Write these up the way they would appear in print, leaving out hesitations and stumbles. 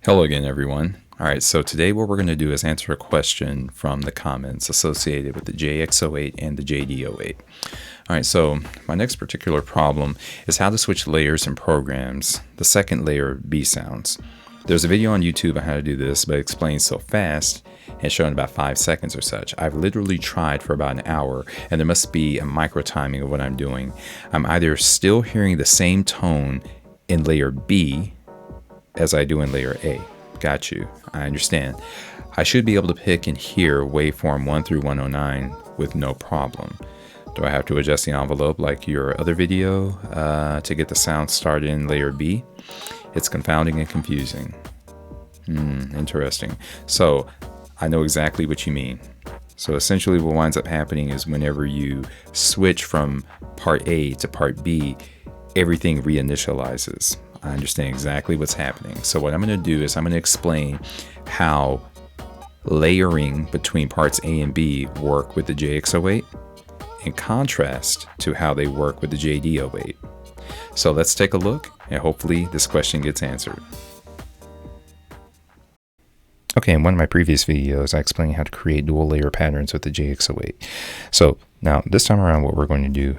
Hello again, everyone. All right, so today what we're going to do is answer a question from the comments associated with the JX-08 and the JD-08. All right, so my next particular problem is how to switch layers in programs, the second layer B sounds. There's a video on YouTube on how to do this, but it explains so fast and shown in about 5 seconds or such. I've literally tried for about an hour, and there must be a micro timing of what I'm doing. I'm either still hearing the same tone in layer B as I do in layer A. Got you. I understand. I should be able to pick and hear waveform 1 through 109 with no problem. Do I have to adjust the envelope like your other video to get the sound started in layer B? It's confounding and confusing. Interesting. So I know exactly what you mean. So essentially what winds up happening is whenever you switch from part A to part B, everything reinitializes. I understand exactly what's happening. So what I'm going to do is I'm going to explain how layering between parts A and B work with the JX-08 in contrast to how they work with the JD-08. So let's take a look and hopefully this question gets answered. Okay, in one of my previous videos, I explained how to create dual layer patterns with the JX-08. So now this time around what we're going to do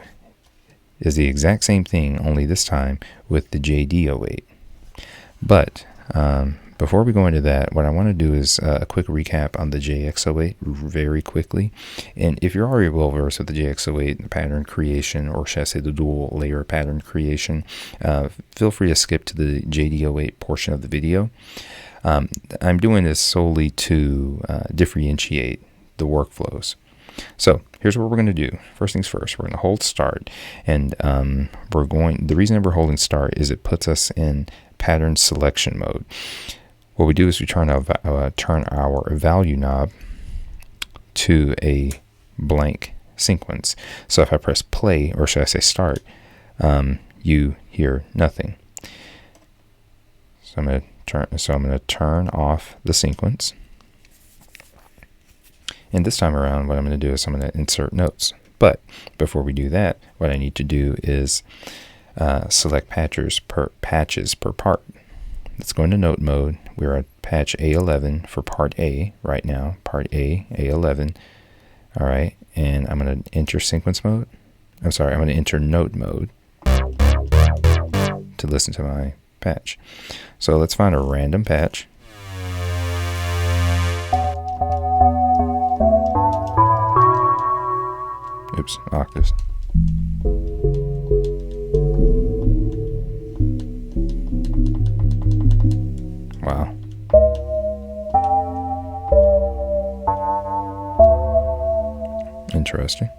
is the exact same thing, only this time with the JD-08. But before we go into that, what I want to do is a quick recap on the JX-08 very quickly. And if you're already well versed with the JX-08 pattern creation, or should I say the dual layer pattern creation, feel free to skip to the JD-08 portion of the video. I'm doing this solely to differentiate the workflows. So here's what we're going to do. First things first, we're going to hold start, and the reason that we're holding start is it puts us in pattern selection mode. What we do is we turn our value knob to a blank sequence. So if I press play, or should I say start, you hear nothing. So I'm going to turn off the sequence. And this time around, what I'm going to do is I'm going to insert notes. But before we do that, what I need to do is select patches per part. Let's go into note mode. We're at patch A11 for part A right now. Part A, A11. All right. And I'm going to enter sequence mode. I'm going to enter note mode to listen to my patch. So let's find a random patch. Oops, octaves. Wow. Interesting.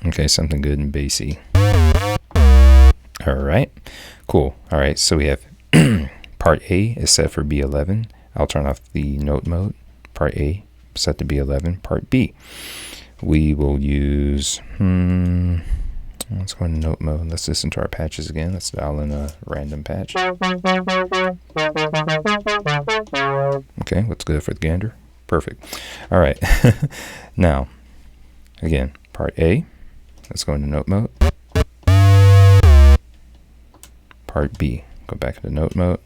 Okay, something good and bassy. All right, cool. All right, so we have part A is set for B11. I'll turn off the note mode. Part A set to B11. Part B, we will use, let's go into note mode. Let's listen to our patches again. Let's dial in a random patch. Okay, what's good for the gander? Perfect. All right, now, again, part A, let's go into note mode. Part B, go back into note mode.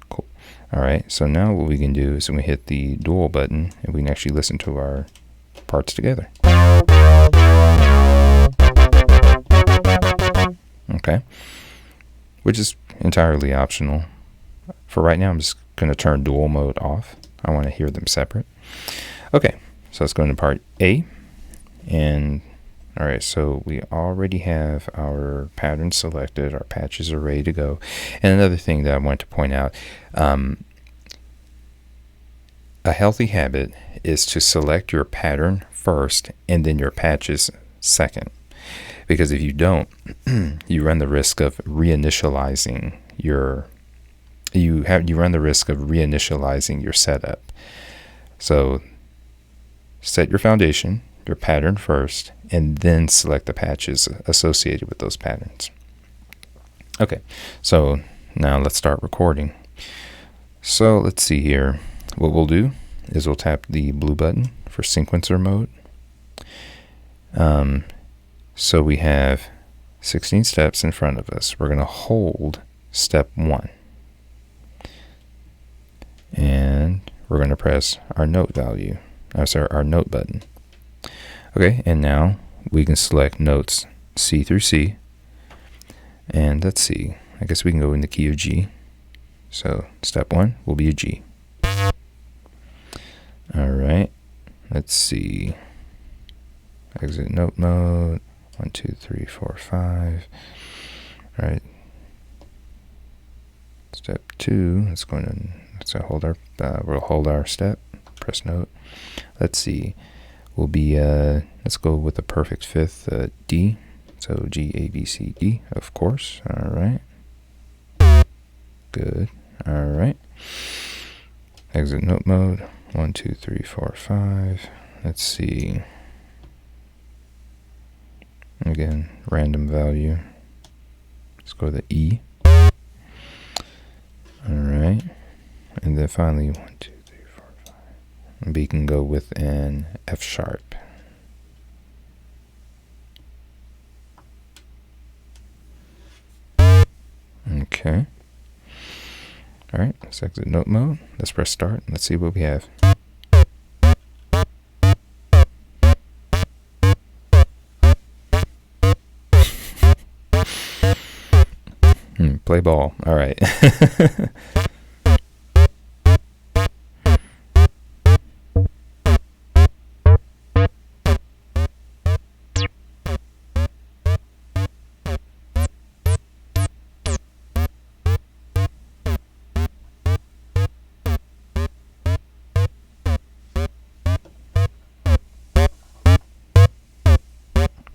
Cool. All right, so now what we can do is when we hit the dual button, and we can actually listen to our parts together. Okay, which is entirely optional. For right now, I'm just going to turn dual mode off. I want to hear them separate. Okay, so let's go into part A, and all right, so we already have our pattern selected. Our patches are ready to go. And another thing that I want to point out, a healthy habit is to select your pattern first and then your patches second. Because if you don't, you run the risk of reinitializing your setup. So set your foundation, your pattern first, and then select the patches associated with those patterns. Okay, so now let's start recording. So let's see here. What we'll do is we'll tap the blue button for sequencer mode. So we have 16 steps in front of us. We're going to hold step 1. And we're going to press our note value. Our note button. Okay, and now we can select notes C through C. And let's see, I guess we can go in the key of G. So step 1 will be a G. Alright, let's see. Exit note mode. 1, 2, 3, 4, 5. Alright. Step 2, we'll hold our step, press note. Let's see. We'll be let's go with the perfect fifth, D. So G, A, B, C, D, of course. Alright. Good. Alright. Exit note mode. 1, 2, 3, 4, 5. Let's see. Again, random value. Let's go to the E. Alright. And then finally 1, 2, 3, 4, 5. And B can go with an F sharp. Okay. Alright, let's exit note mode. Let's press start. Let's see what we have. Play ball. Alright.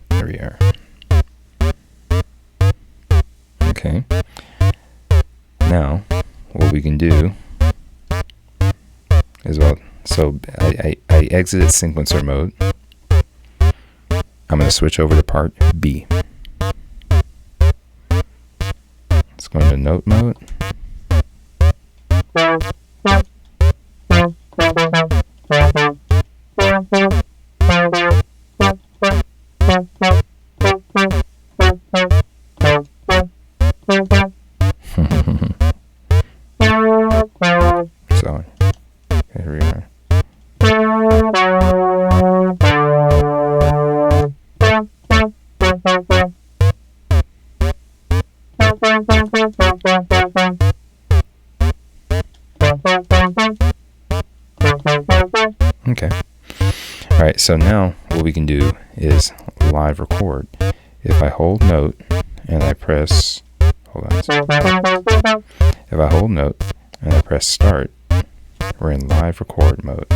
There we are. Okay. Now, what we can do is, so I exited sequencer mode. I'm going to switch over to part B. Let's go into note mode. So, here we are. Okay. All right, so now what we can do is live record. If I hold note and I press, if I hold note and I press start, we're in live record mode.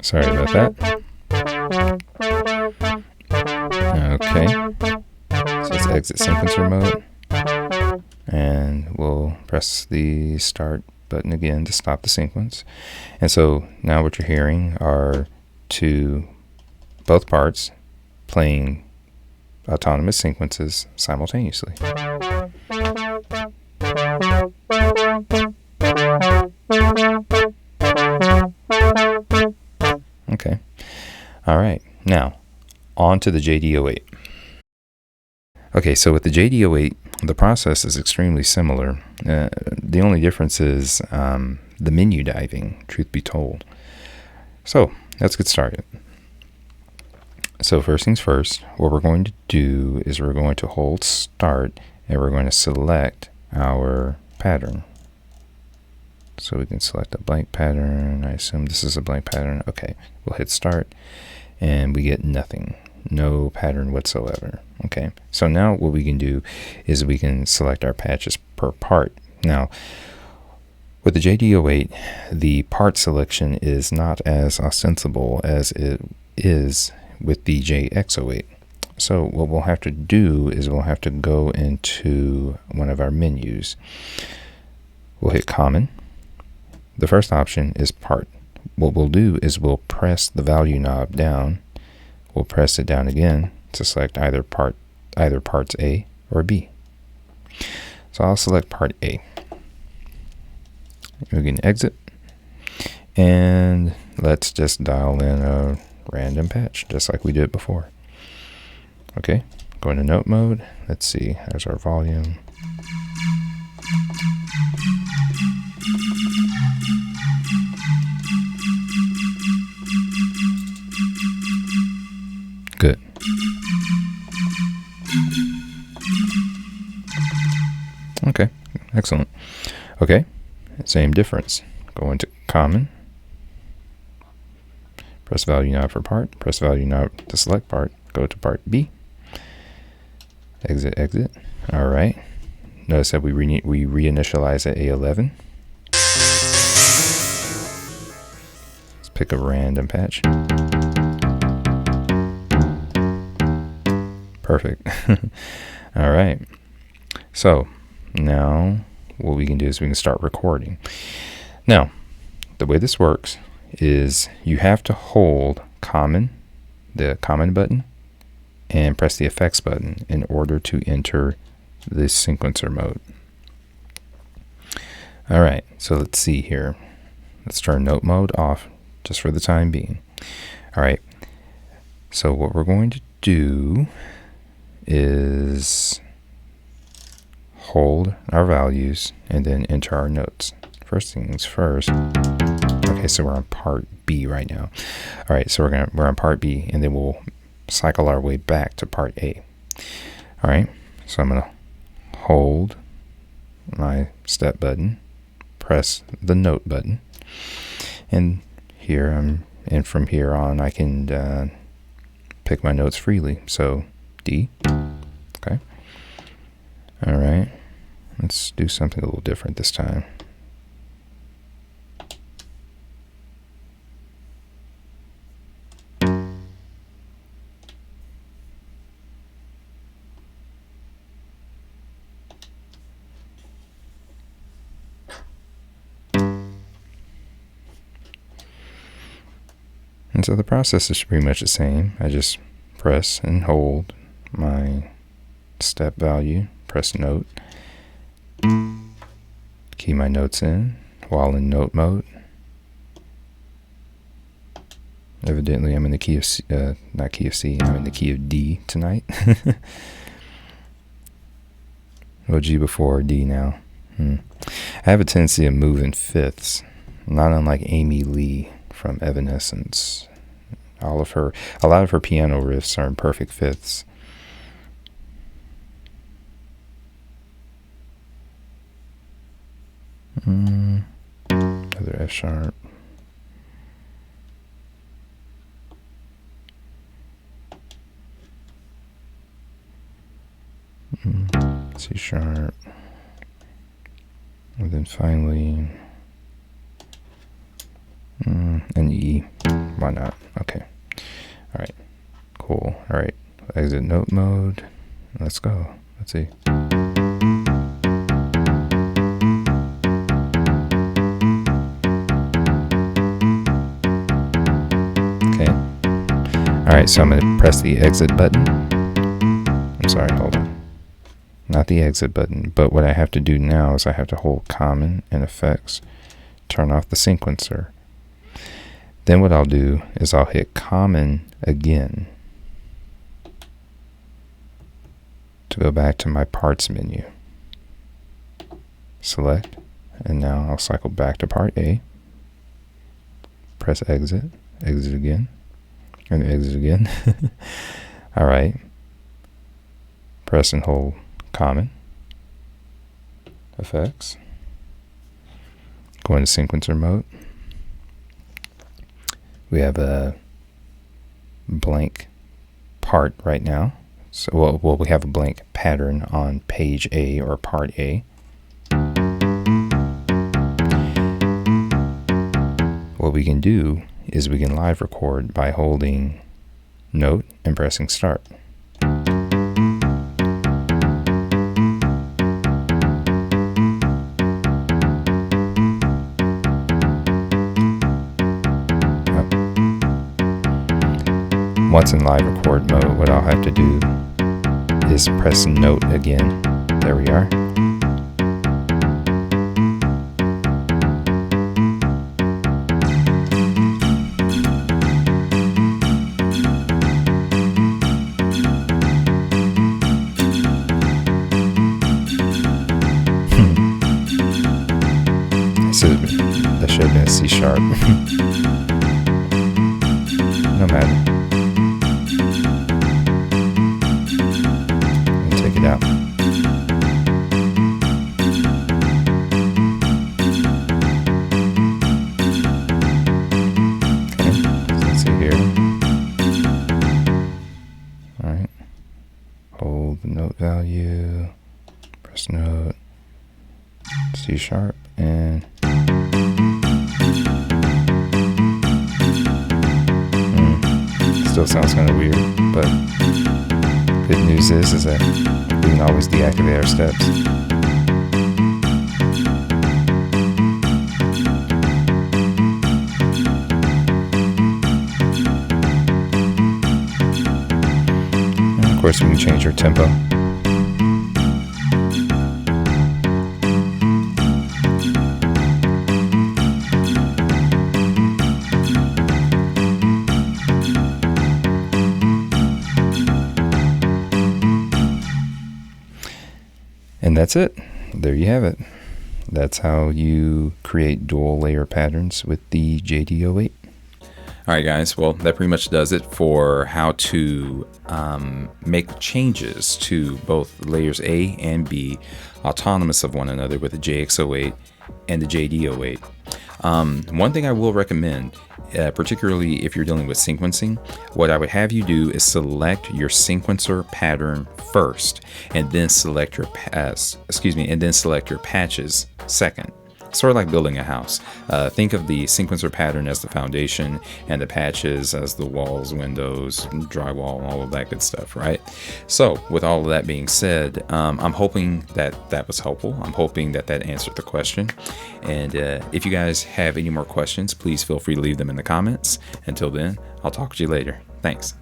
Sorry about that. Okay. So let's exit sequencer mode. And we'll press the start button again to stop the sequence. And so now what you're hearing are both parts playing autonomous sequences simultaneously. Okay. All right. Now, on to the JD-08. Okay, so with the JD-08, the process is extremely similar. The only difference is the menu diving, truth be told. So, let's get started. So first things first, what we're going to do is we're going to hold start and we're going to select our pattern. So we can select a blank pattern. I assume this is a blank pattern. Okay, we'll hit start and we get nothing, no pattern whatsoever. Okay, so now what we can do is we can select our patches per part. Now, with the JD-08, the part selection is not as ostensible as it is with the JX-08. So what we'll have to do is we'll have to go into one of our menus. We'll hit Common. The first option is Part. What we'll do is we'll press the value knob down. We'll press it down again to select either parts A or B. So I'll select part A. We can exit, and let's just dial in a random patch, just like we did before. Okay, go into note mode. Let's see, there's our volume. Good. Okay, excellent. Okay, same difference. Go into Common. Press value knob for part. Press value knob to select part. Go to part B. Exit, exit. All right. Notice that we reinitialize at A11. Let's pick a random patch. Perfect. All right. So now what we can do is we can start recording. Now, the way this works is you have to hold the common button, and press the effects button in order to enter this sequencer mode. All right, so let's see here. Let's turn note mode off just for the time being. All right, so what we're going to do is hold our values and then enter our notes. First things first. Okay, so we're on part B right now. All right, so we're on part B, and then we'll cycle our way back to part A. All right, so I'm gonna hold my step button, press the note button, and from here on I can pick my notes freely. So D. Okay. All right, let's do something a little different this time. And so the process is pretty much the same. I just press and hold my step value, press note, key my notes in while in note mode. Evidently I'm in the key of C, not key of C, I'm in the key of D tonight. Oh, G before D now. I have a tendency of moving fifths, not unlike Amy Lee from Evanescence. A lot of her piano riffs are in perfect fifths. Other F sharp. C sharp. And then finally an E. Why not? Okay. All right. Cool. All right. Exit note mode. Let's go. Let's see. Okay. All right. So I'm going to press the exit button. I'm sorry. Hold on. Not the exit button, but what I have to do now is I have to hold Common and Effects, turn off the sequencer. Then what I'll do is I'll hit Common again to go back to my parts menu. Select, and now I'll cycle back to part A. Press exit, exit again, and exit again. All right. Press and hold Common, Effects, go into sequencer mode. We have a blank part right now. So, well, we have a blank pattern on page A or part A. What we can do is we can live record by holding note and pressing start. once in live record mode, what I'll have to do is press note again. There we are. That should have been a C sharp. No matter. Let me take it out. Okay, so let's see here. Alright. Hold the note value. Press note. C sharp and still sounds kind of weird, but good news is that we can always deactivate our steps. And of course, we can change our tempo. And that's it. There you have it. That's how you create dual layer patterns with the JD-08. All right, guys. Well, that pretty much does it for how to make changes to both layers A and B autonomous of one another with the JX-08 and the JD-08. One thing I will recommend, particularly if you're dealing with sequencing, what I would have you do is select your sequencer pattern first, and then select your patches second. Sort of like building a house. Think of the sequencer pattern as the foundation and the patches as the walls, windows, drywall, all of that good stuff, right? So with all of that being said, I'm hoping that was helpful. I'm hoping that answered the question. And if you guys have any more questions, please feel free to leave them in the comments. Until then, I'll talk to you later. Thanks.